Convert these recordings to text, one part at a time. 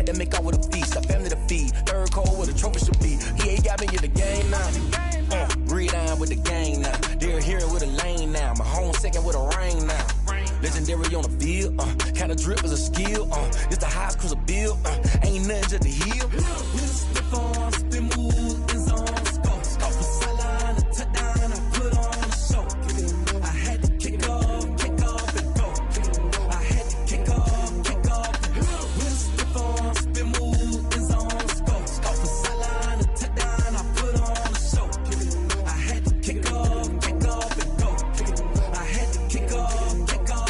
Had to make out with a feast, a family to feed. Third cold where the trophy should be. He ain't got me in the game now. Read on with the gang now. They're here with a lane now. My home second with a ring now. Legendary on the field. Kinda drip is a skill. It's the highest cruiser bill. Ain't nothing just to heal. Stiff on, spin move, in zone, scope. Scope for sideline, a touchdown, I put on a show. I had to kick off and go. I had to kick off and go. Stiff on, spin move, in zone, scope. Scope for sideline, a touchdown, I put on a show. I had to kick off and go. I had to kick off and go.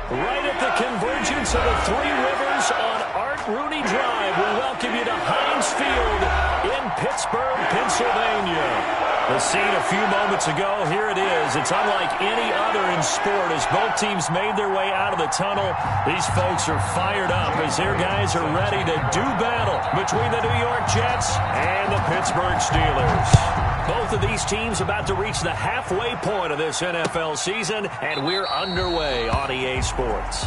Right at the convergence of the Three Rivers on Art Rooney Drive, we welcome you to Heinz Field in Pittsburgh, Pennsylvania. The scene a few moments ago, here it is. It's unlike any other in sport. As both teams made their way out of the tunnel, these folks are fired up as their guys are ready to do battle between the New York Jets and the Pittsburgh Steelers. Both of these teams about to reach the halfway point of this NFL season, and we're underway on EA Sports.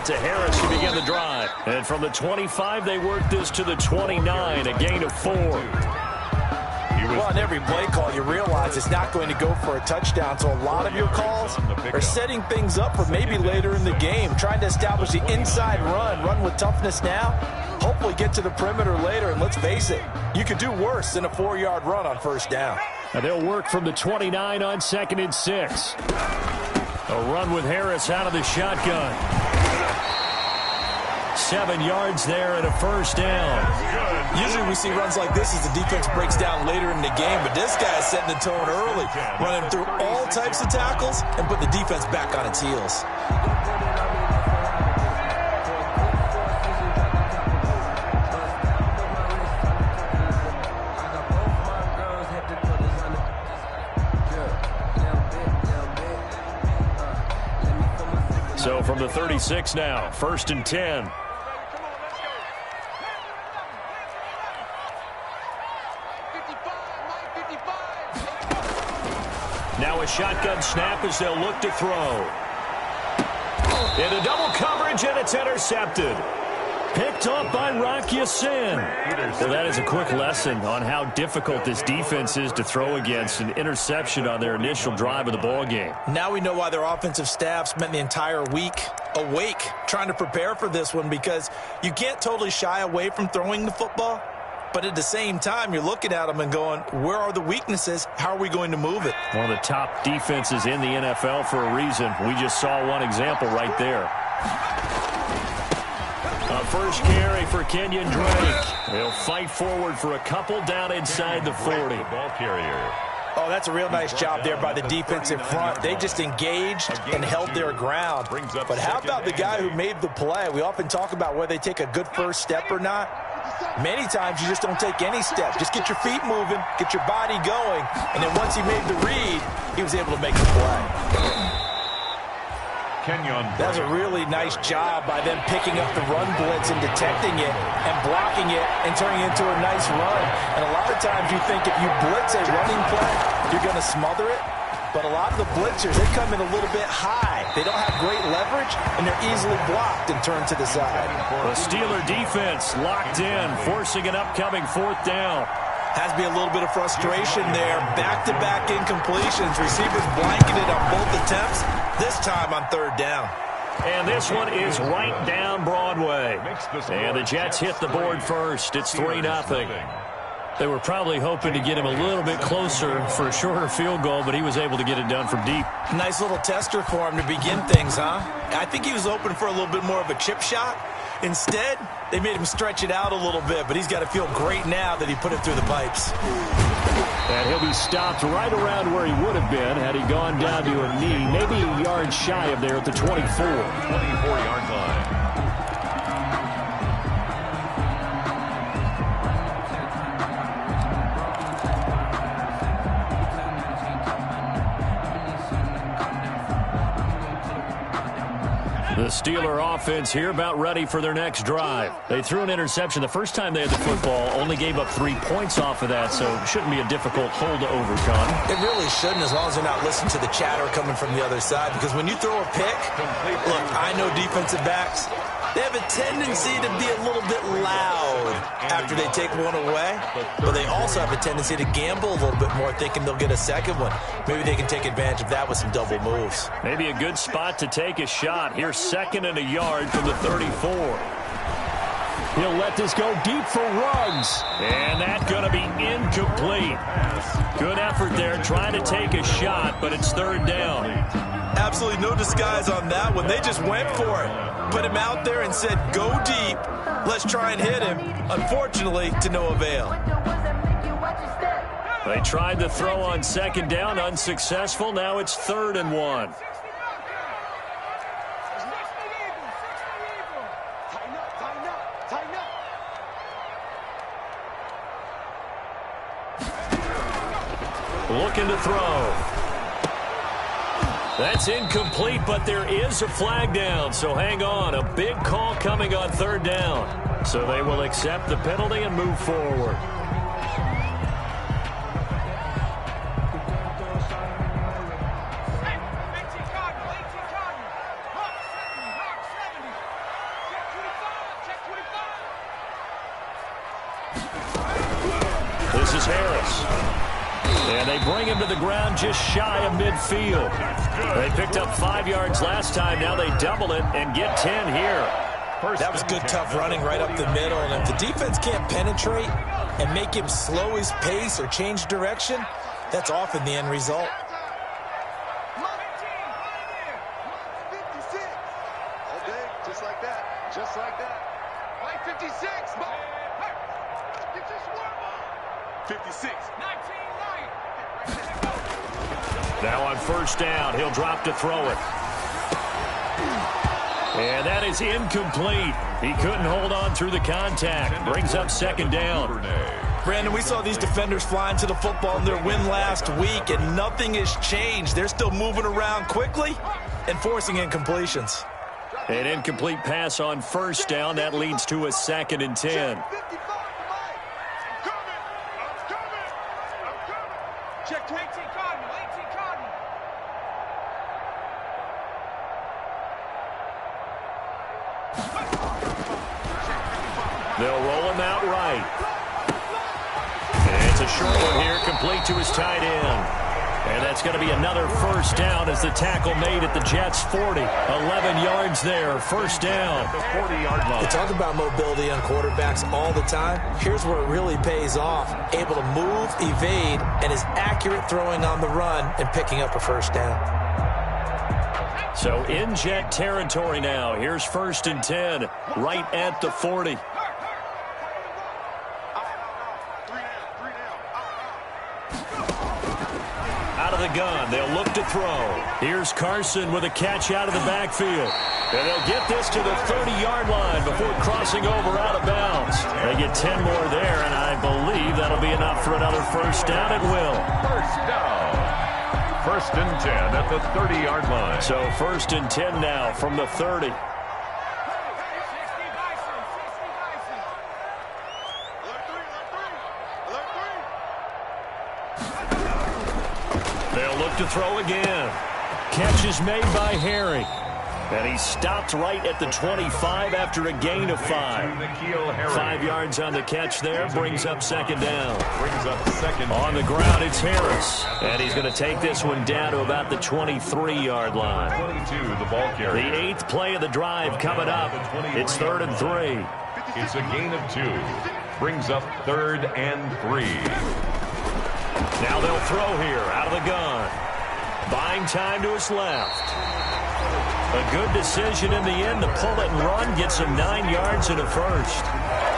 To Harris to begin the drive. And from the 25, they work this to the 29, a gain of 4. Well, on every play call, you realize it's not going to go for a touchdown. So a lot of your calls are setting things up for maybe later in the game, trying to establish the inside run with toughness now, hopefully get to the perimeter later. And let's face it, you could do worse than a 4-yard run on first down. And they'll work from the 29 on 2nd and 6. A run with Harris out of the shotgun. 7 yards there and a first down. Usually we see runs like this as the defense breaks down later in the game, but this guy is setting the tone early, running through all types of tackles and put the defense back on its heels. So from the 36 now, 1st and 10. Now a shotgun snap as they'll look to throw. Into double coverage, and it's intercepted. Picked up by Rock Ya-Sin. Well, that is a quick lesson on how difficult this defense is to throw against. An interception on their initial drive of the ball game. Now we know why their offensive staff spent the entire week awake trying to prepare for this one, because you can't totally shy away from throwing the football. But at the same time, you're looking at them and going, where are the weaknesses? How are we going to move it? One of the top defenses in the NFL for a reason. We just saw one example right there. A first carry for Kenyon Drake. He'll fight forward for a couple down inside the 40. Ball carrier. Oh, that's a real nice job there by the defensive front. They just engaged and held their ground. But how about the guy who made the play? We often talk about whether they take a good first step or not. Many times you just don't take any step. Just get your feet moving, get your body going, and then once he made the read, he was able to make the play. That was a really nice job by them picking up the run blitz and detecting it and blocking it and turning it into a nice run. And a lot of times you think if you blitz a running play, you're going to smother it. But a lot of the blitzers, they come in a little bit high. They don't have great leverage, and they're easily blocked and turned to the side. The Steeler defense locked in, forcing an upcoming 4th down. Has to be a little bit of frustration there. Back-to-back incompletions. Receivers blanketed on both attempts, this time on 3rd down. And this one is right down Broadway. And the Jets hit the board first. It's 3-0. They were probably hoping to get him a little bit closer for a shorter field goal, but he was able to get it done from deep. Nice little tester for him to begin things, huh? I think he was open for a little bit more of a chip shot. Instead, they made him stretch it out a little bit, but he's got to feel great now that he put it through the pipes. And he'll be stopped right around where he would have been had he gone down to a knee, maybe a yard shy of there at the 24. 24-yard line. The Steeler offense here about ready for their next drive. They threw an interception the first time they had the football, only gave up 3 points off of that, so it shouldn't be a difficult hole to overcome. It really shouldn't, as long as they're not listening to the chatter coming from the other side, because when you throw a pick, look, I know defensive backs, they have a tendency to be a little bit loud after they take one away, but they also have a tendency to gamble a little bit more, thinking they'll get a second one. Maybe they can take advantage of that with some double moves. Maybe a good spot to take a shot. Here's 2nd and a yard from the 34. He'll let this go deep for Ruggs. And that's going to be incomplete. Good effort there trying to take a shot, but it's 3rd down. Absolutely no disguise on that one. They just went for it. Put him out there and said, go deep. Let's try and hit him. Unfortunately, to no avail. They tried to throw on 2nd down, unsuccessful. Now it's 3rd and 1. Looking to throw. That's incomplete, but there is a flag down, so hang on. A big call coming on 3rd down. So they will accept the penalty and move forward. This is Harris. And they bring him to the ground just shy of midfield. They picked up 5 yards last time. Now they double it and get 10 here. That was good, tough running right up the middle. And if the defense can't penetrate and make him slow his pace or change direction, that's often the end result. Just like that. Just like that. 56. 56. Now on 1st down, he'll drop to throw it. And that is incomplete. He couldn't hold on through the contact. Brings up 2nd down. Brandon, we saw these defenders flying to the football in their win last week, and nothing has changed. They're still moving around quickly and forcing incompletions. An incomplete pass on 1st down. That leads to a 2nd and 10. They'll roll him out right. And it's a short one here, complete to his tight end. And that's going to be another 1st down as the tackle made at the Jets' 40. 11 yards there, 1st down. 40-yard line. We talk about mobility on quarterbacks all the time. Here's where it really pays off. Able to move, evade, and is accurate throwing on the run and picking up a 1st down. So in Jet territory now. Here's 1st and 10, right at the 40. Out of the gun, they'll look to throw. Here's Carson with a catch out of the backfield. And they'll get this to the 30-yard line before crossing over out of bounds. They get 10 more there, and I believe that'll be enough for another 1st down. It will. 1st down. 1st and 10 at the 30-yard line. So 1st and 10 now from the 30. They'll look to throw again. Catch is made by Harry. And he stopped right at the 25 after a gain of 5. 5 yards on the catch there. Brings up 2nd down. Brings up 2nd. On the ground, it's Harris. And he's going to take this one down to about the 23-yard line. 22, the ball carrier. The 8th play of the drive coming up. It's 3rd and 3. It's a gain of 2. Brings up 3rd and 3. Now they'll throw here out of the gun. Buying time to his left. A good decision in the end to pull it and run, get some 9 yards and a first.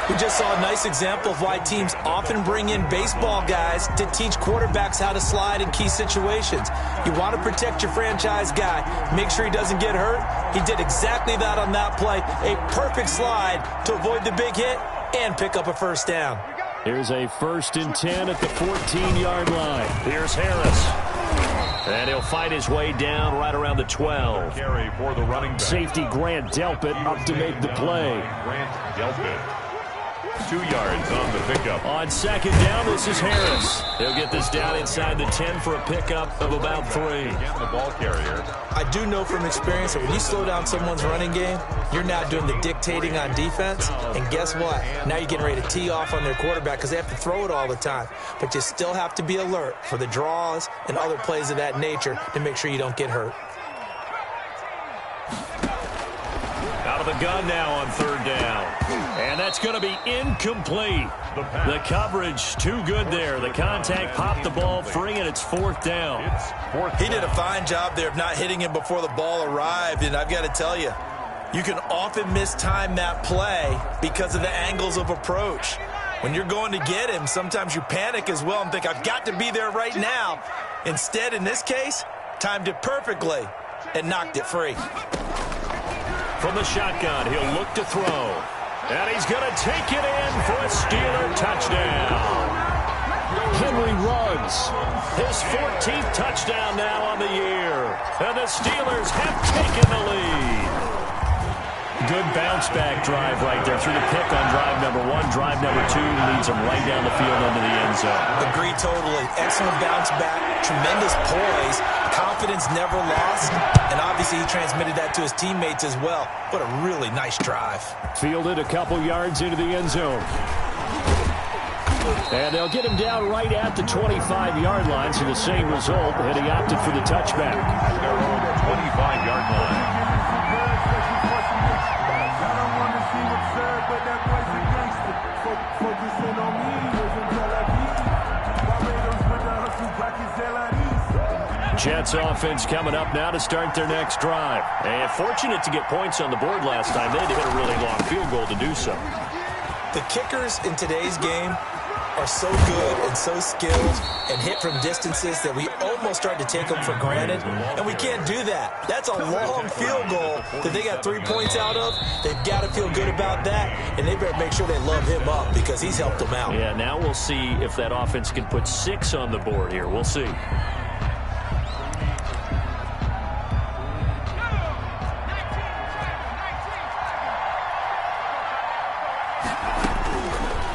We just saw a nice example of why teams often bring in baseball guys to teach quarterbacks how to slide in key situations. You want to protect your franchise guy. Make sure he doesn't get hurt. He did exactly that on that play. A perfect slide to avoid the big hit and pick up a first down. Here's a 1st and 10 at the 14-yard line. Here's Harris. And he'll fight his way down right around the 12. Carry for the running back. Safety Grant Delpit up to make the play. Grant Delpit. 2 yards on the pickup. On 2nd down, this is Harris. He'll get this down inside the 10 for a pickup of about 3. Again, the ball carrier. I do know from experience that when you slow down someone's running game, you're now doing the dictating on defense. And guess what? Now you're getting ready to tee off on their quarterback because they have to throw it all the time. But you still have to be alert for the draws and other plays of that nature to make sure you don't get hurt. Out of the gun now on 3rd down. And that's going to be incomplete. The coverage too good there. The contact popped the ball free, and it's 4th down. He did a fine job there of not hitting him before the ball arrived. And I've got to tell you, you can often mistime that play because of the angles of approach. When you're going to get him, sometimes you panic as well and think, I've got to be there right now. Instead, in this case, timed it perfectly and knocked it free. From the shotgun, he'll look to throw. And he's going to take it in for a Steeler touchdown. Henry Ruggs, his 14th touchdown now on the year. And the Steelers have taken the lead. Good bounce-back drive right there through the pick on drive number 1. Drive number 2 leads them right down the field into the end zone. Agree totally. Excellent bounce-back, tremendous poise, confidence never lost, and obviously he transmitted that to his teammates as well. What a really nice drive. Fielded a couple yards into the end zone. And they'll get him down right at the 25-yard line, so the same result, and he opted for the touchback. Their own 25-yard line. Jets offense coming up now to start their next drive. And fortunate to get points on the board last time. They had to hit a really long field goal to do so. The kickers in today's game are so good and so skilled and hit from distances that we almost start to take them for granted, and we can't do that. That's a long field goal that they got 3 points out of. They've got to feel good about that, and they better make sure they love him up because he's helped them out. Yeah, now we'll see if that offense can put 6 on the board here. We'll see.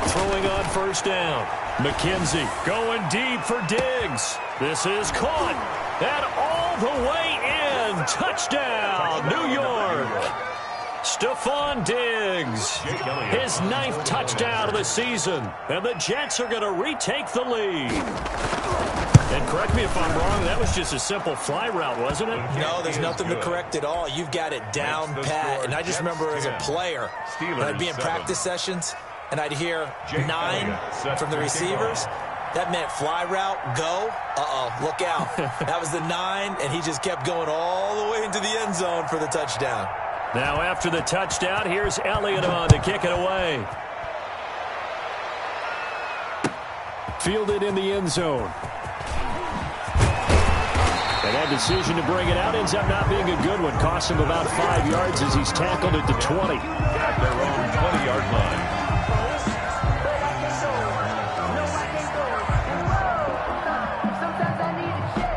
Throwing on 1st down. McKenzie going deep for Diggs. This is caught. And all the way in. Touchdown, New York. Stephon Diggs. His 9th touchdown of the season. And the Jets are going to retake the lead. And correct me if I'm wrong, that was just a simple fly route, wasn't it? No, there's nothing to correct at all. You've got it down pat. And I just remember as a player, when I'd be in practice sessions, and I'd hear 9 from the receivers. That meant fly route, go. Look out. That was the 9, and he just kept going all the way into the end zone for the touchdown. Now after the touchdown, here's Elliott on to kick it away. Fielded in the end zone. And that decision to bring it out ends up not being a good one. Costs him about 5 yards as he's tackled at the 20. At their own 20-yard line.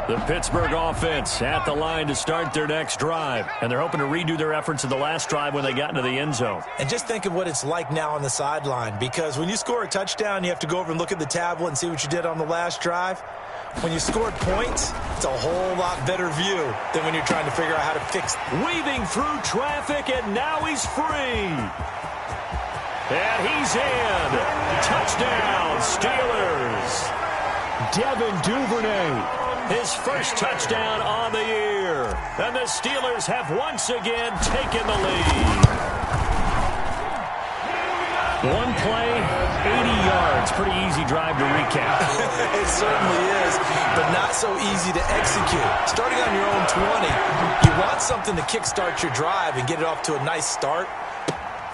The Pittsburgh offense at the line to start their next drive. And they're hoping to redo their efforts in the last drive when they got into the end zone. And just think of what it's like now on the sideline, because when you score a touchdown, you have to go over and look at the tablet and see what you did on the last drive. When you scored points, it's a whole lot better view than when you're trying to figure out how to fix it. Weaving through traffic, and now he's free. And he's in. Touchdown, Steelers. Devin Duvernay. His first touchdown on the year. And the Steelers have once again taken the lead. One play, 80 yards. Pretty easy drive to recap. It certainly is, but not so easy to execute. Starting on your own 20, you want something to kickstart your drive and get it off to a nice start.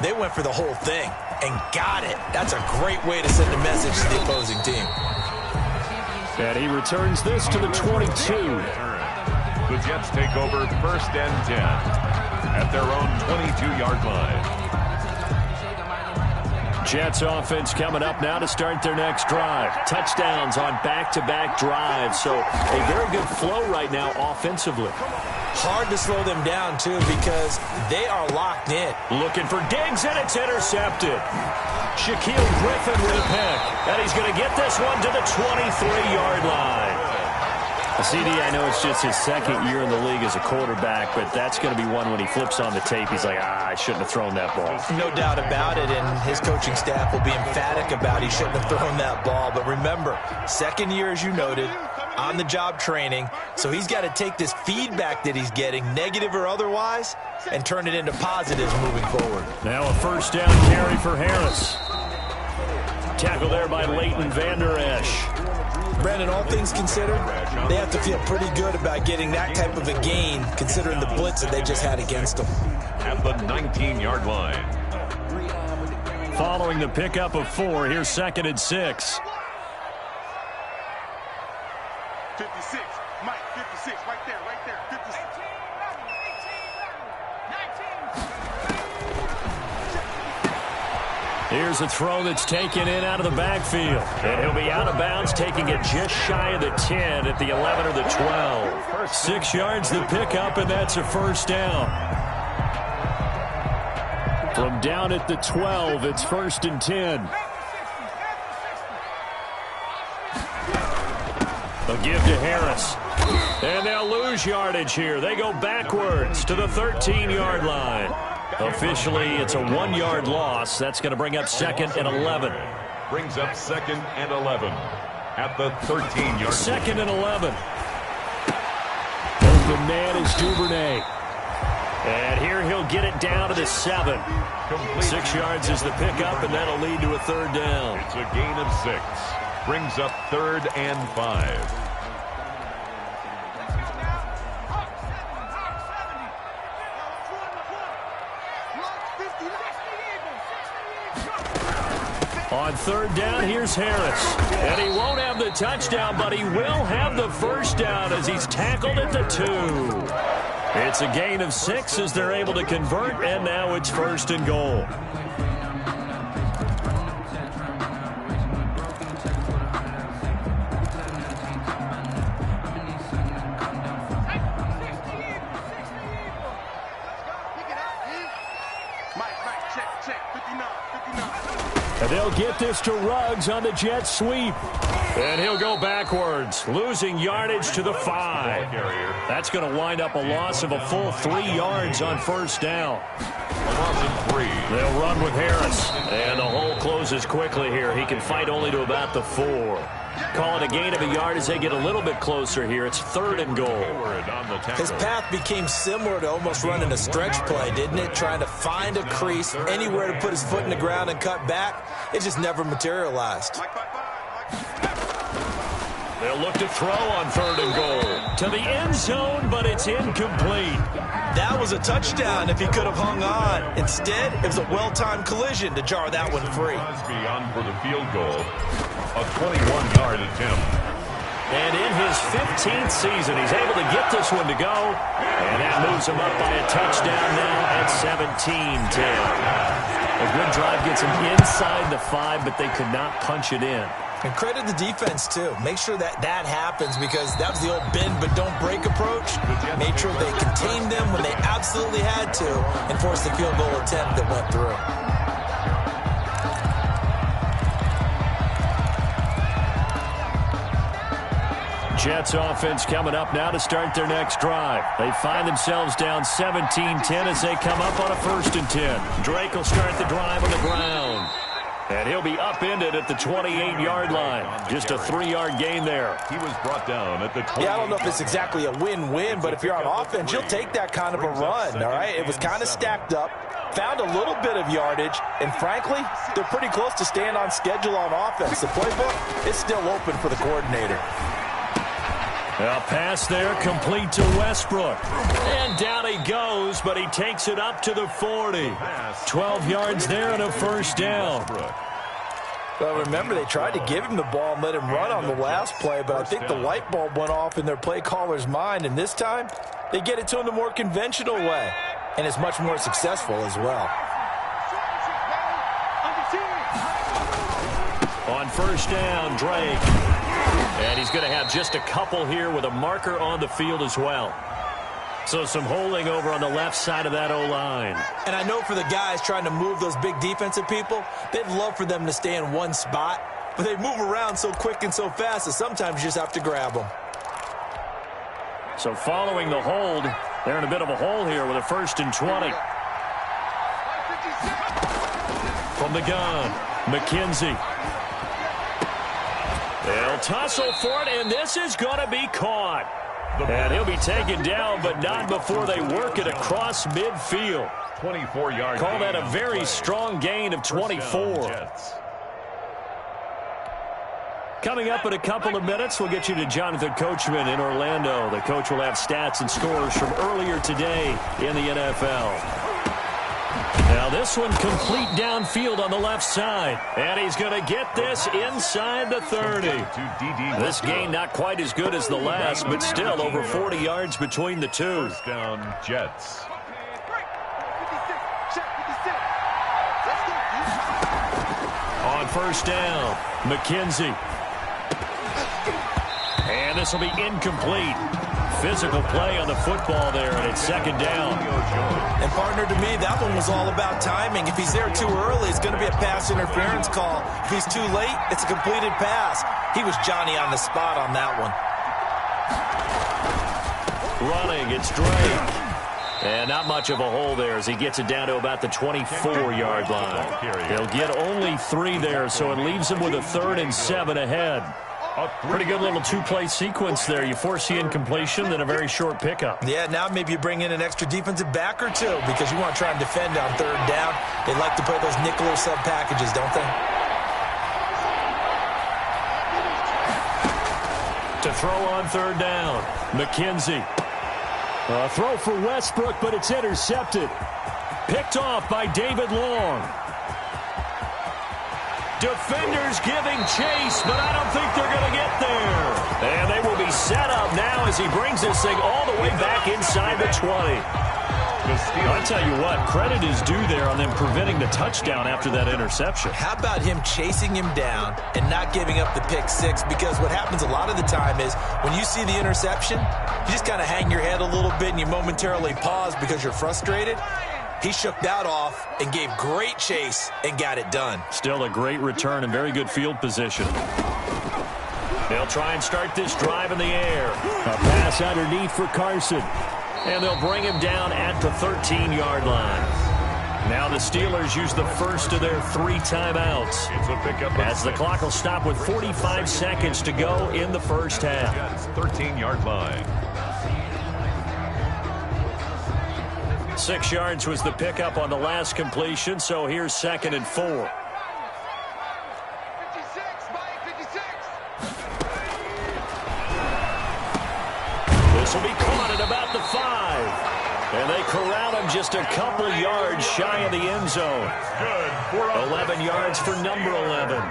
They went for the whole thing and got it. That's a great way to send a message to the opposing team. And he returns this to the 22. The Jets take over 1st and 10 at their own 22-yard line. Jets offense coming up now to start their next drive. Touchdowns on back-to-back drives, so a very good flow right now offensively. Hard to slow them down, too, because they are locked in. Looking for Diggs, and it's intercepted. Shaquille Griffin with a pick, and he's going to get this one to the 23-yard line. CD, I know it's just his second year in the league as a quarterback, but that's going to be one when he flips on the tape. He's like, I shouldn't have thrown that ball. No doubt about it, and his coaching staff will be emphatic about he shouldn't have thrown that ball. But remember, second year, as you noted, on-the-job training, so he's got to take this feedback that he's getting, negative or otherwise, and turn it into positives moving forward. Now a first down carry for Harris. Tackle there by Leighton Vander Esch. Brandon, all things considered, they have to feel pretty good about getting that type of a gain, considering the blitz that they just had against them. At the 19-yard line. Following the pickup of 4, here's 2nd and 6. 56, Mike, 56, right there, 56. Here's a throw that's taken in out of the backfield. And he'll be out of bounds, taking it just shy of the 10 at the 11 or the 12. 6 yards the pickup, and that's a first down. From down at the 12, it's 1st and 10. A give to Harris. And they'll lose yardage here. They go backwards to the 13-yard line. Officially, it's a 1-yard loss. That's going to bring up 2nd and 11. Brings up 2nd and 11 at the 13-yard line. 2nd and 11. Open man is Duvernay. And here he'll get it down to the 7. 6 yards is the pickup, and that'll lead to a 3rd down. It's a gain of 6. Brings up 3rd and 5. On 3rd down, here's Harris. And he won't have the touchdown, but he will have the first down as he's tackled at the 2. It's a gain of 6 as they're able to convert, and now it's 1st and goal. And they'll get this to Ruggs on the jet sweep. And he'll go backwards, losing yardage to the 5. That's going to wind up a loss of a full 3 yards on 1st down. A loss of 3. They'll run with Harris. And the hole closes quickly here. He can fight only to about the 4. Call it a gain of a yard as they get a little bit closer here. It's 3rd and goal. His path became similar to almost running a stretch play, didn't it? Trying to find a crease, anywhere to put his foot in the ground and cut back. It just never materialized. They'll look to throw on 3rd and goal. To the end zone, but it's incomplete. That was a touchdown if he could have hung on. Instead, it was a well-timed collision to jar that one free. Beyond for the field goal. A 21-yard attempt. And in his 15th season, he's able to get this one to go. And that moves him up by a touchdown now at 17-10. A good drive gets him inside the 5, but they could not punch it in. And credit the defense, too. Make sure that happens because that was the old bend but don't break approach. Made sure they contained them when they absolutely had to and forced the field goal attempt that went through. Jets offense coming up now to start their next drive. They find themselves down 17-10 as they come up on a 1st and 10. Drake will start the drive on the ground. And he'll be upended at the 28-yard line. Just a 3-yard gain there. He was brought down at the 28. Yeah, I don't know if it's exactly a win-win, but if you're on offense, you'll take that kind of a run, all right? It was kind of stacked up, found a little bit of yardage, and frankly, they're pretty close to staying on schedule on offense. The playbook is still open for the coordinator. A pass there, complete to Westbrook. And down he goes, but he takes it up to the 40. 12 yards there and a first down. Well, remember, they tried to give him the ball and let him run on the last play, but I think the light bulb went off in their play caller's mind, and this time they get it to him the more conventional way, and it's much more successful as well. On first down, Drake. And he's going to have just a couple here with a marker on the field as well. So some holding over on the left side of that O-line. And I know for the guys trying to move those big defensive people, they'd love for them to stay in one spot, but they move around so quick and so fast that sometimes you just have to grab them. So following the hold, they're in a bit of a hole here with a 1st and 20. From the gun, McKenzie. They'll tussle for it, and this is going to be caught. And he'll be taken down, but not before they work it across midfield. 24-yard. Call that a very strong gain of 24. Coming up in a couple of minutes, we'll get you to Jonathan Coachman in Orlando. The coach will have stats and scores from earlier today in the NFL. Now this one complete downfield on the left side. And he's going to get this inside the 30. This gain not quite as good as the last, but still over 40 yards between the two. First down, Jets. On first down, McKenzie. And this will be incomplete. Physical play on the football there, and it's second down. And partner, to me, that one was all about timing. If he's there too early, it's going to be a pass interference call. If he's too late, it's a completed pass. He was Johnny on the spot on that one. Running, it's Drake. And not much of a hole there as he gets it down to about the 24-yard line. He'll get only 3 there, so it leaves him with a 3rd and 7 ahead. Pretty good little two-play sequence there. You force the incompletion, then a very short pickup. Yeah, now maybe you bring in an extra defensive back or two because you want to try and defend on 3rd down. They like to play those nickel or sub packages, don't they? To throw on 3rd down, McKenzie. A throw for Westbrook, but it's intercepted. Picked off by David Long. Defenders giving chase, but I don't think they're going to get there. And they will be set up now as he brings this thing all the way back inside the 20. I tell you what, credit is due there on them preventing the touchdown after that interception. How about him chasing him down and not giving up the pick 6? Because what happens a lot of the time is when you see the interception, you just kind of hang your head a little bit and you momentarily pause because you're frustrated. He shook that off and gave great chase and got it done. Still a great return and very good field position. They'll try and start this drive in the air. A pass underneath for Carson. And they'll bring him down at the 13-yard line. Now the Steelers use the first of their 3 timeouts. As the clock will stop with 45 seconds to go in the first half. 13-yard line. 6 yards was the pickup on the last completion, so here's 2nd and 4. 56, Mike, 56. This will be caught at about the 5. And they corral him just a couple yards shy of the end zone. 11 yards for number 11.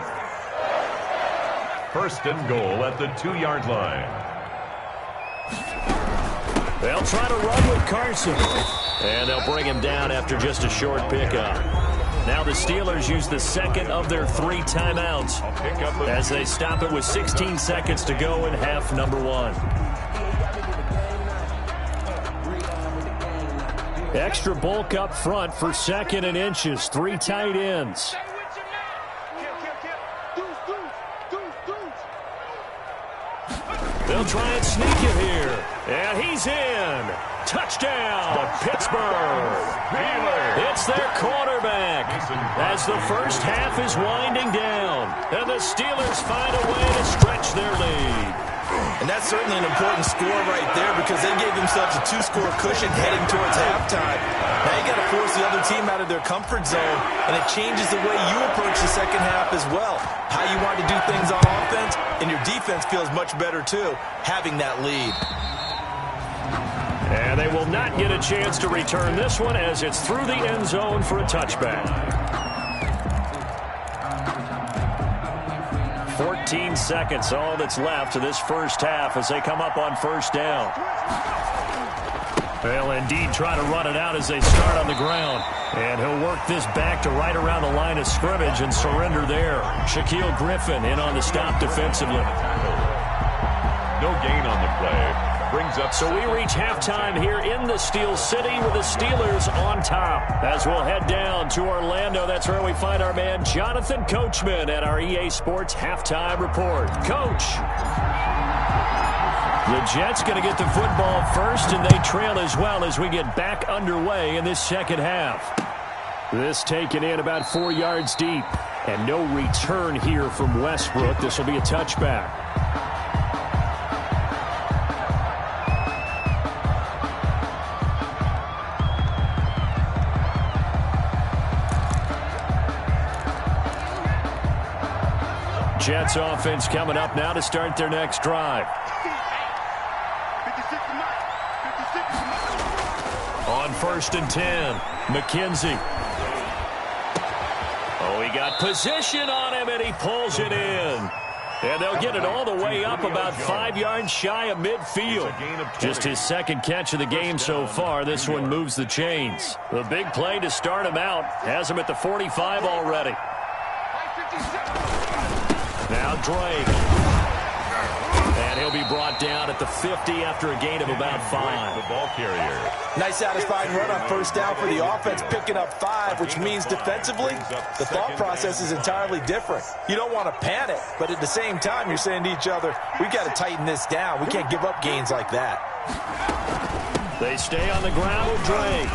First and goal at the 2-yard line. They'll try to run with Carson. And they'll bring him down after just a short pickup. Now the Steelers use the second of their 3 timeouts as they stop it with 16 seconds to go in half number 1. Extra bulk up front for 2nd and inches. 3 tight ends. They'll try and sneak it here. And he's in. Touchdown, Pittsburgh. It's their quarterback as the first half is winding down. And the Steelers find a way to stretch their lead. And that's certainly an important score right there because they gave themselves a 2-score cushion heading towards halftime. Now you got to force the other team out of their comfort zone, and it changes the way you approach the second half as well. How you want to do things on offense, and your defense feels much better too, having that lead. And they will not get a chance to return this one as it's through the end zone for a touchback. 14 seconds, all that's left of this first half as they come up on first down. They'll indeed try to run it out as they start on the ground. And he'll work this back to right around the line of scrimmage and surrender there. Shaquille Griffin in on the stop defensively. No gain on the play. Brings up. So we reach halftime here in the Steel City with the Steelers on top. As we'll head down to Orlando, that's where we find our man Jonathan Coachman at our EA Sports Halftime Report. Coach. The Jets going to get the football first, and they trail as well as we get back underway in this second half. This taken in about 4 yards deep, and no return here from Westbrook. This will be a touchback. Jets offense coming up now to start their next drive. On 1st and 10, McKenzie. Oh, he got position on him, and he pulls it in. And they'll get it all the way up about 5 yards shy of midfield. Just his second catch of the game so far. This one moves the chains. The big play to start him out has him at the 45 already. Now Drake. And he'll be brought down at the 50 after a gain of about 5. The ball carrier. Nice satisfying run on first down for the offense, picking up 5, which means defensively, the thought process is entirely different. You don't want to panic, but at the same time, you're saying to each other, we've got to tighten this down. We can't give up gains like that. They stay on the ground with Drake.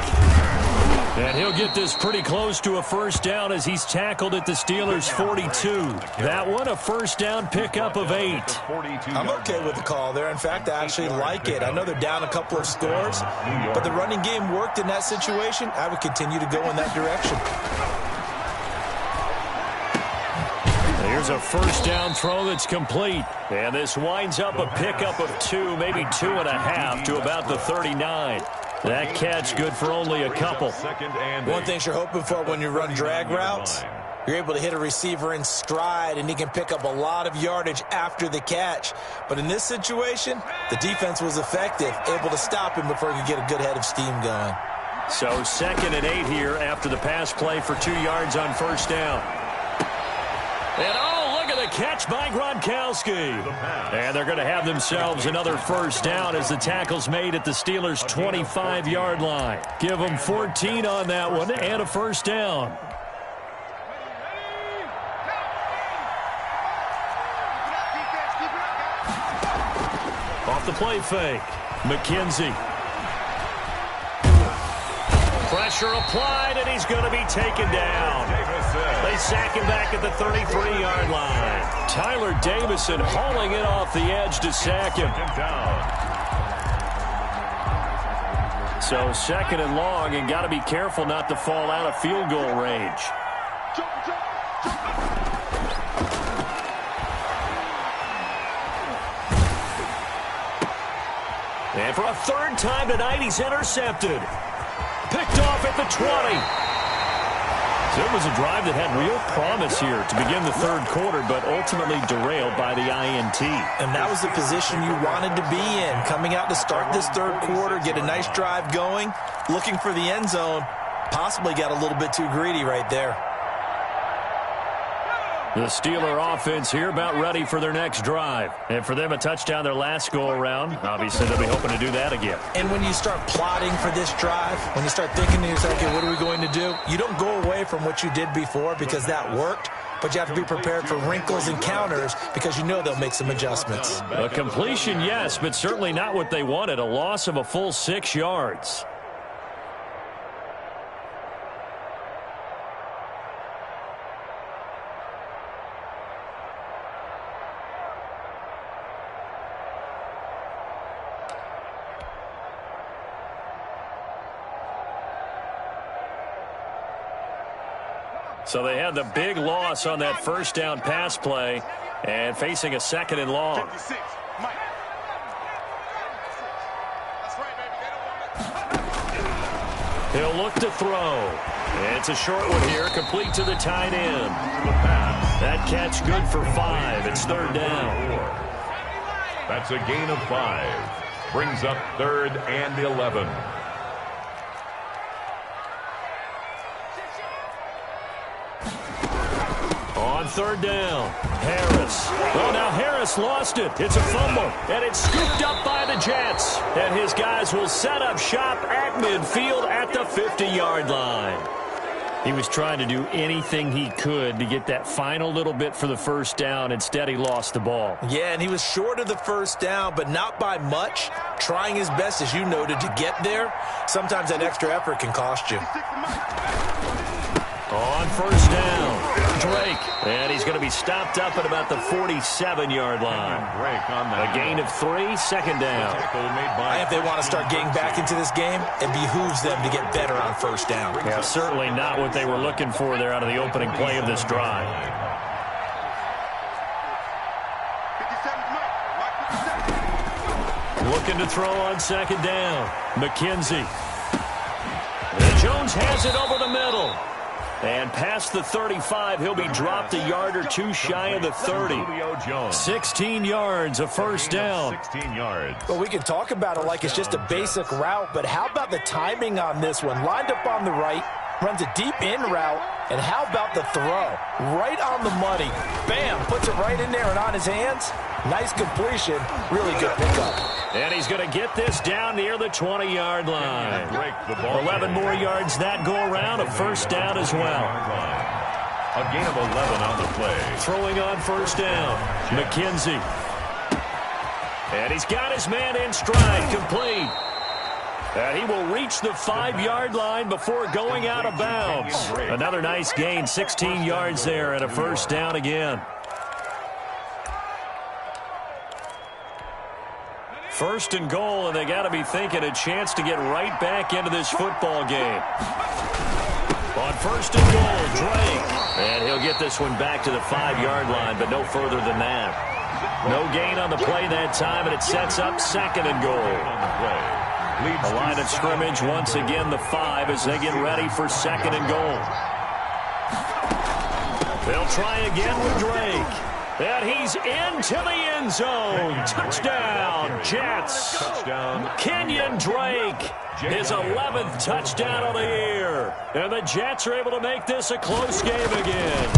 And he'll get this pretty close to a first down as he's tackled at the Steelers' 42. That one, a first down pickup of 8. I'm okay with the call there. In fact, I actually like it. I know they're down a couple of scores, but the running game worked in that situation. I would continue to go in that direction. Here's a first down throw that's complete. And this winds up a pickup of 2, maybe 2.5 to about the 39. That catch good for only a couple. One thing you're hoping for when you run drag routes, you're able to hit a receiver in stride, and he can pick up a lot of yardage after the catch. But in this situation, the defense was effective, able to stop him before he could get a good head of steam going. So 2nd and 8 here after the pass play for 2 yards on first down. And look at the catch by Gronkowski. And they're going to have themselves another first down as the tackle's made at the Steelers' 25-yard line. Give them 14 on that one and a first down. Off the play fake, McKenzie. Pressure applied, and he's going to be taken down. They sack him back at the 33-yard line. Tyler Davison hauling it off the edge to sack him. So 2nd and long, and got to be careful not to fall out of field goal range. And for a 3rd time tonight, he's intercepted. Picked off at the 20. So it was a drive that had real promise here to begin the 3rd quarter, but ultimately derailed by the INT. And that was the position you wanted to be in. Coming out to start this 3rd quarter, get a nice drive going, looking for the end zone. Possibly got a little bit too greedy right there. The Steeler offense here about ready for their next drive. And for them, a touchdown their last go-around. Obviously, they'll be hoping to do that again. And when you start plotting for this drive, when you start thinking to yourself, okay, what are we going to do? You don't go away from what you did before because that worked. but you have to be prepared for wrinkles and counters because you know they'll make some adjustments. A completion, yes, but certainly not what they wanted. A loss of a full 6 yards. So they had the big loss on that first down pass play and facing a 2nd and long. He'll look to throw. It's a short one here, complete to the tight end. That catch good for 5. It's 3rd down. That's a gain of 5. Brings up 3rd and 11. On 3rd down, Harris. Oh, now Harris lost it. It's a fumble, and it's scooped up by the Jets. And his guys will set up shop at midfield at the 50-yard line. He was trying to do anything he could to get that final little bit for the first down. Instead, he lost the ball. Yeah, and he was short of the first down, but not by much. Trying his best, as you noted, to get there. Sometimes that extra effort can cost you. On 1st down, Drake. And he's going to be stopped up at about the 47-yard line. A gain of 3, 2nd down. And if they want to start getting back into this game, it behooves them to get better on 1st down. Yeah, certainly not what they were looking for there out of the opening play of this drive. Looking to throw on 2nd down. McKenzie. And Jones has it over the middle. And past the 35, he'll be dropped a yard or 2 shy of the 30. 16 yards, a 1st down. 16 yards. Well, we can talk about it like it's just a basic route, but how about the timing on this one? Lined up on the right, runs a deep in route, and how about the throw? Right on the money. Bam, puts it right in there and on his hands. Nice completion, really good pickup. And he's going to get this down near the 20-yard line. 11 more yards that go around, a 1st down as well. A gain of 11 on the play. Throwing on 1st down, McKenzie. And he's got his man in stride, complete. And he will reach the 5-yard line before going out of bounds. Another nice gain, 16 yards there, and a 1st down again. 1st and goal, and they got to be thinking a chance to get right back into this football game. On 1st and goal, Drake. And he'll get this one back to the 5-yard line, but no further than that. No gain on the play that time, and it sets up 2nd and goal. The line of scrimmage, once again, the 5 as they get ready for 2nd and goal. They'll try again with Drake. And he's into the end zone. Touchdown, Jets. Touchdown. Kenyon Drake, his 11th touchdown of the year. And the Jets are able to make this a close game again.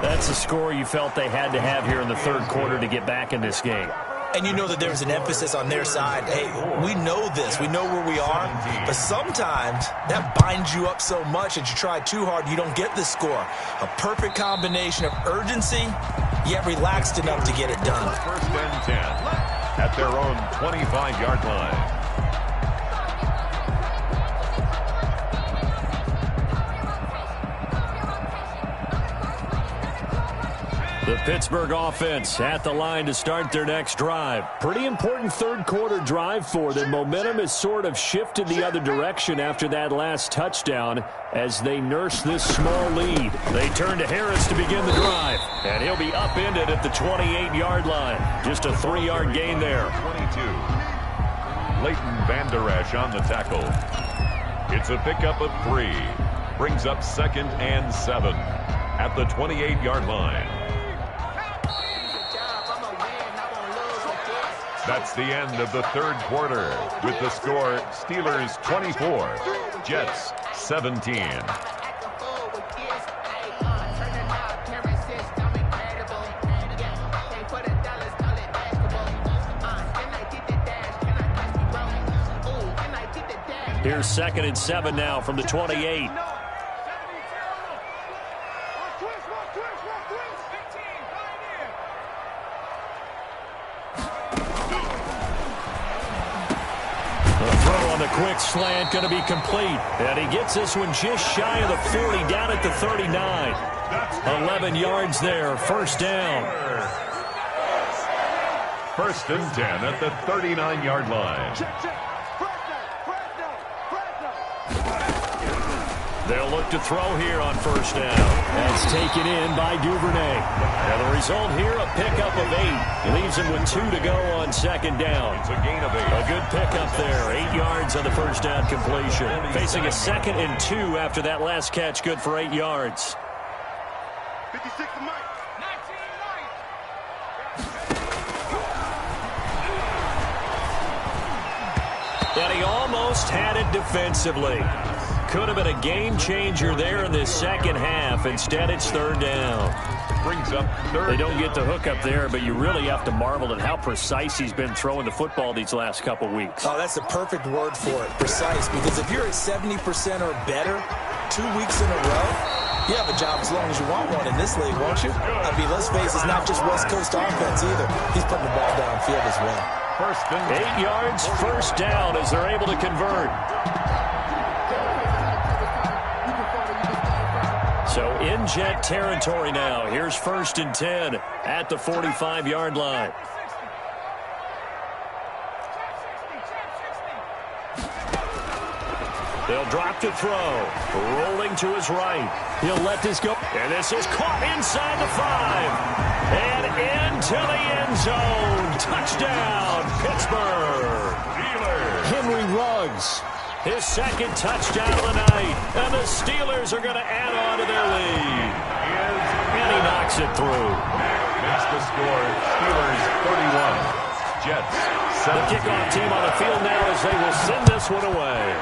That's the score you felt they had to have here in the 3rd quarter to get back in this game. And you know that there's an emphasis on their side. Hey, we know this. We know where we are. But sometimes that binds you up so much that you try too hard, you don't get the score. A perfect combination of urgency, yet relaxed enough to get it done. 1st and 10 at their own 25-yard line. The Pittsburgh offense at the line to start their next drive. Pretty important 3rd quarter drive for them. Momentum has sort of shifted the other direction after that last touchdown as they nurse this small lead. They turn to Harris to begin the drive, and he'll be upended at the 28-yard line. Just a 3-yard gain there. 22. Leighton Vander Esch on the tackle. It's a pickup of 3. Brings up 2nd and 7 at the 28-yard line. That's the end of the 3rd quarter with the score Steelers 24, Jets 17. Here's 2nd and 7 now from the 28. the quick slant going to be complete. And he gets this one just shy of the 40, down at the 39. 11 yards there, first down. First and 10 at the 39-yard line. They'll look to throw here on first down. That's taken in by Duvernay. And the result here, a pickup of 8. Leaves him with 2 to go on second down. It's a gain of 8. A good pickup there. 8 yards on the first down completion. Facing a 2nd and 2 after that last catch. Good for 8 yards. 56 to Mike. 19 Mike. And he almost had it defensively. Could have been a game changer there in this second half. Instead, it's third down. Brings up third. They don't get the hook up there, but you really have to marvel at how precise he's been throwing the football these last couple weeks. Oh, that's the perfect word for it, precise. Because if you're at 70% or better 2 weeks in a row, you have a job as long as you want one in this league, won't you? I mean, let's face it, it's not just West Coast offense either. He's putting the ball downfield as well. First and 8 yards, first down as they're able to convert. So in Jet territory now. Here's first and 10 at the 45-yard line. They'll drop to throw. Rolling to his right. He'll let this go. And this is caught inside the 5. And into the end zone. Touchdown, Pittsburgh. Henry Ruggs. His second touchdown of the night. And the Steelers are going to add on to their lead. And he knocks it through. makes the score. Steelers 31. Jets 17. The kickoff team on the field now as they will send this one away.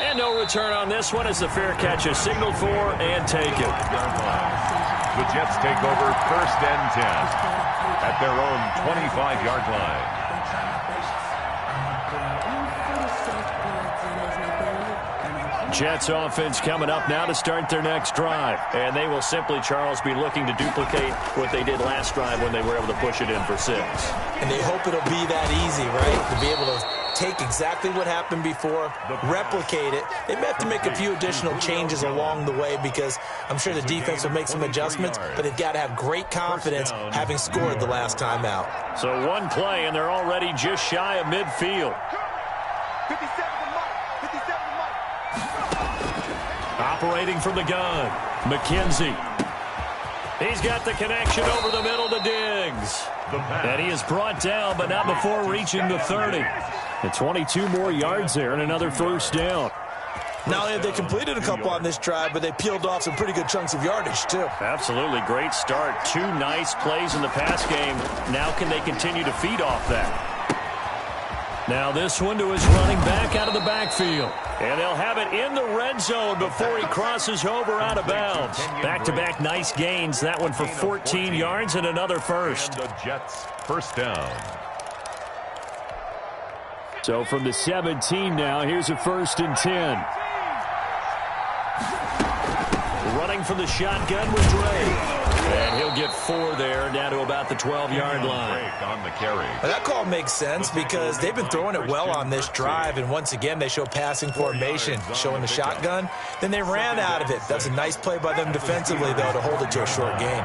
And no return on this one as the fair catch is signaled for and taken. The Jets take over first and 10 at their own 25-yard line. Jets offense coming up now to start their next drive. And they will simply, Charles, be looking to duplicate what they did last drive when they were able to push it in for 6. And they hope it'll be that easy, right? To be able to take exactly what happened before, replicate it. They may have to make a few additional changes along the way because I'm sure the defense will make some adjustments, but they've got to have great confidence having scored the last time out. So one play, and they're already just shy of midfield. 57 to Mike. 57 to Mike. Operating from the gun, McKenzie. He's got the connection over the middle to Diggs. And he is brought down, but not before reaching the 30. And 22 more yards there and another first down. Not only have they completed a couple on this drive, but they peeled off some pretty good chunks of yardage, too. Absolutely great start. 2 nice plays in the pass game. Now can they continue to feed off that? Now this one to his running back out of the backfield. And they'll have it in the red zone before he crosses over out of bounds. Back-to-back nice gains. That one for 14 yards and another first. And the Jets first down. So from the 17 now, here's a first and 10. Running from the shotgun with Drake. And he'll get 4 there, down to about the 12-yard line. On the carry. Well, that call makes sense because they've been throwing it well on this drive, and once again they show passing formation, showing the shotgun. Then they ran out of it. That's a nice play by them defensively, though, to hold it to a short gain.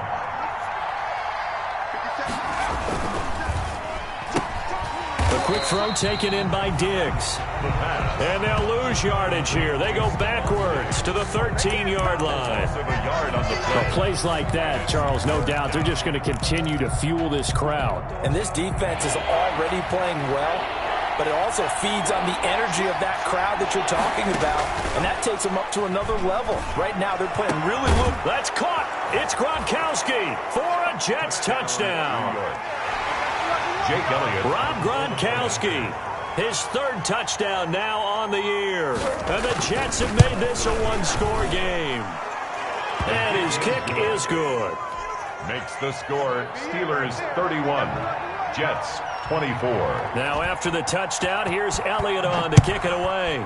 A quick throw taken in by Diggs. And they'll lose yardage here. They go backwards to the 13-yard line. Well, plays like that, Charles, no doubt, they're just going to continue to fuel this crowd. And this defense is already playing well, but it also feeds on the energy of that crowd that you're talking about, and that takes them up to another level. Right now, they're playing really loose. That's caught. It's Gronkowski for a Jets touchdown. Jake Elliott. Rob Gronkowski, his 3rd touchdown now on the year. And the Jets have made this a one-score game. And his kick is good. Makes the score Steelers 31. Jets 24. Now after the touchdown, here's Elliott on to kick it away.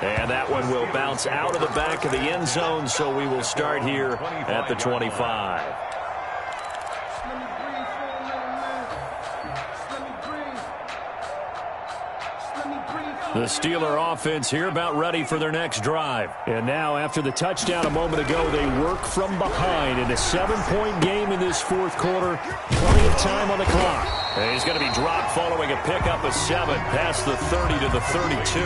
And that one will bounce out of the back of the end zone, so we will start here at the 25. The Steeler offense here about ready for their next drive. And now after the touchdown a moment ago, they work from behind in a 7-point game in this fourth quarter. Plenty of time on the clock. And he's going to be dropped following a pickup of 7 past the 30 to the 32.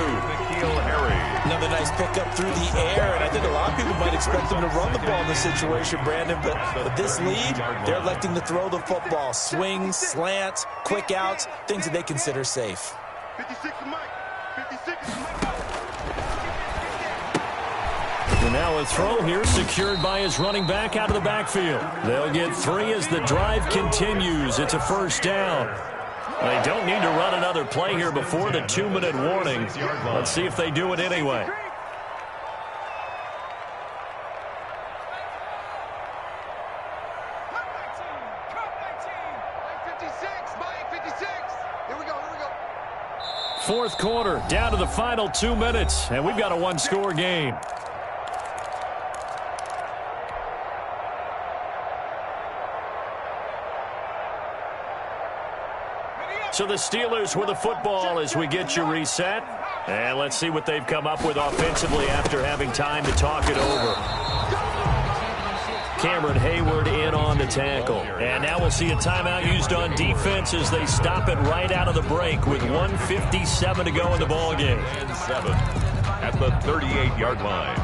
Another nice pickup through the air, and I think a lot of people might expect them to run the ball in this situation, Brandon, but with this lead, they're electing to throw the football. Swings, slants, quick outs, things that they consider safe. 56 Mike. 56 And now a throw here secured by his running back out of the backfield. They'll get 3 as the drive continues. It's a first down. They don't need to run another play here before the 2-minute warning. Let's see if they do it anyway. Fourth quarter, down to the final 2 minutes, and we've got a one-score game. So the Steelers with the football as we get you reset. And let's see what they've come up with offensively after having time to talk it over. Cameron Hayward in on the tackle. And now we'll see a timeout used on defense as they stop it right out of the break with 1:57 to go in the ballgame. And 7 at the 38-yard line.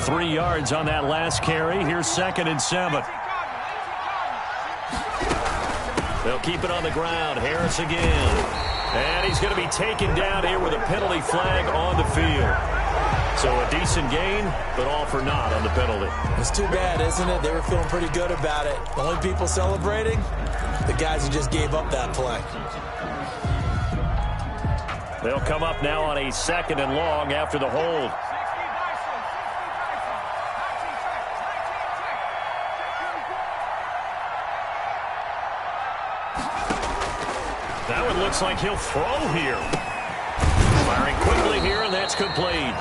Three yards on that last carry. Here's 2nd and 7. They'll keep it on the ground. Harris again. And he's going to be taken down here with a penalty flag on the field. So a decent gain, but all for naught on the penalty. It's too bad, isn't it? They were feeling pretty good about it. The only people celebrating, the guys who just gave up that play. They'll come up now on a 2nd and long after the hold. That one looks like he'll throw here. Firing quickly here, and that's complete.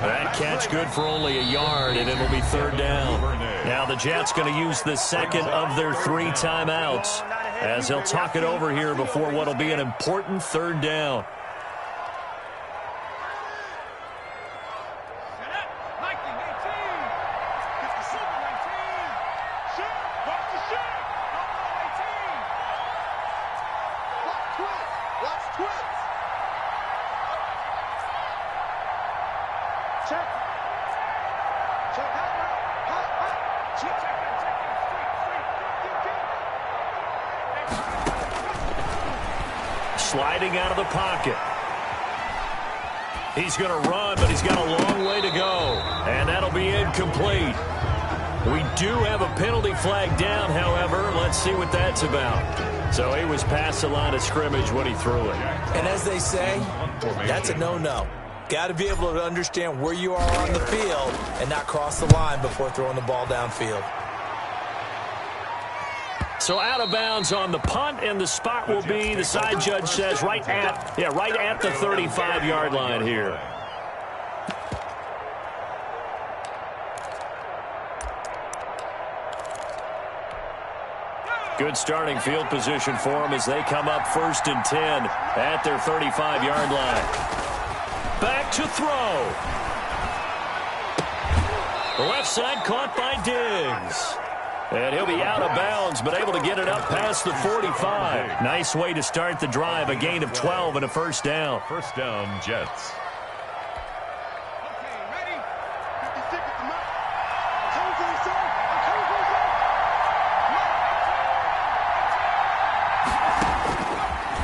That catch good for only a yard, and it'll be 3rd down. Now the Jets going to use the 2nd of their 3 timeouts as they'll talk it over here before what will be an important 3rd down. Sliding out of the pocket. He's going to run, but he's got a long way to go. And that'll be incomplete. We do have a penalty flag down, however. Let's see what that's about. So he was past the line of scrimmage when he threw it. And as they say, that's a no-no. Got to be able to understand where you are on the field and not cross the line before throwing the ball downfield. So out of bounds on the punt, and the spot will be, the side judge says, right at the 35-yard line here. Good starting field position for them as they come up 1st and 10 at their 35-yard line. Back to throw. The left side caught by Diggs. And he'll be out of bounds, but able to get it up past the 45. Nice way to start the drive. A gain of 12 and a 1st down. 1st down, Jets. Okay, ready? 56 at the mark.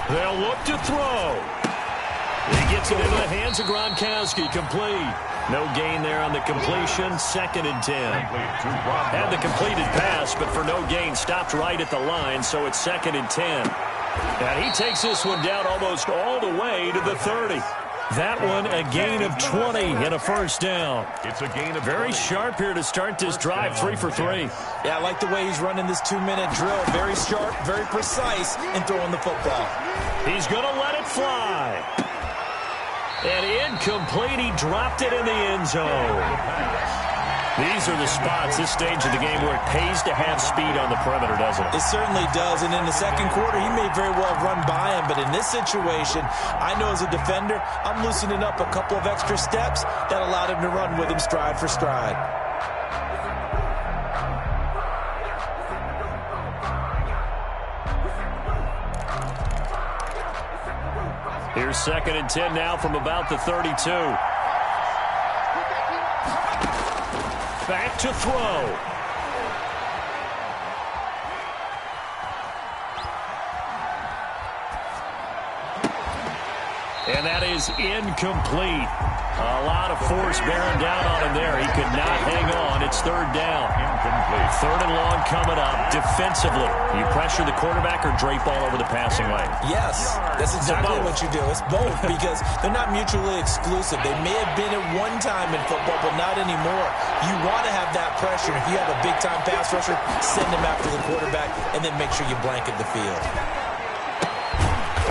They'll look to throw. He gets it into the hands of Gronkowski. Complete. No gain there on the completion. 2nd and 10. Had the completed pass, but for no gain, stopped right at the line, so it's 2nd and 10. And he takes this one down almost all the way to the 30. That one a gain of 20 and a 1st down. It's a gain of very sharp here to start this drive, 3 for 3. Yeah, I like the way he's running this 2-minute drill. Very sharp, very precise in throwing the football. He's going to let it fly. And incomplete. He dropped it in the end zone. These are the spots, this stage of the game, where it pays to have speed on the perimeter, doesn't it? It certainly does, and in the second quarter, he may very well run by him, but in this situation, I know as a defender, I'm loosening up a couple of extra steps that allowed him to run with him stride for stride. Here's 2nd and 10 now from about the 32. Back to throw. And that is incomplete. A lot of force bearing down on him there. He could not hang on. It's 3rd down. Incomplete. 3rd and long coming up. Defensively, you pressure the quarterback or drape all over the passing lane? Yes, that's exactly what you do. It's both because they're not mutually exclusive. They may have been at one time in football, but not anymore. You want to have that pressure. If you have a big-time pass rusher, send him after the quarterback and then make sure you blanket the field.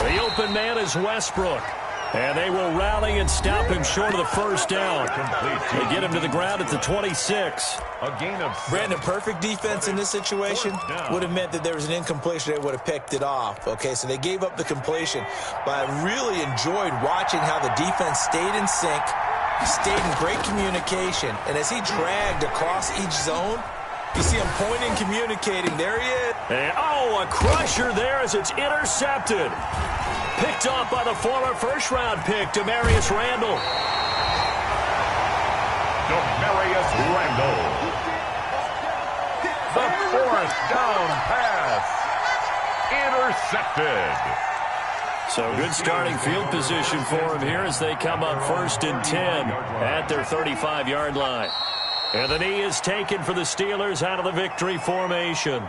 The open man is Westbrook. And they will rally and stop him short of the 1st down. They get him to the ground at the 26. A gain of 7. Brandon, perfect defense in this situation would have meant that there was an incompletion. They would have picked it off. Okay, so they gave up the completion. But I really enjoyed watching how the defense stayed in sync, stayed in great communication. And as he dragged across each zone, you see him pointing, communicating. There he is. And, a crusher there as it's intercepted. Picked off by the former first-round pick, Demarius Randall. Demarius Randall. The 4th down pass. Intercepted. So good starting field position for him here as they come up 1st and 10 at their 35-yard line. And the knee is taken for the Steelers out of the victory formation.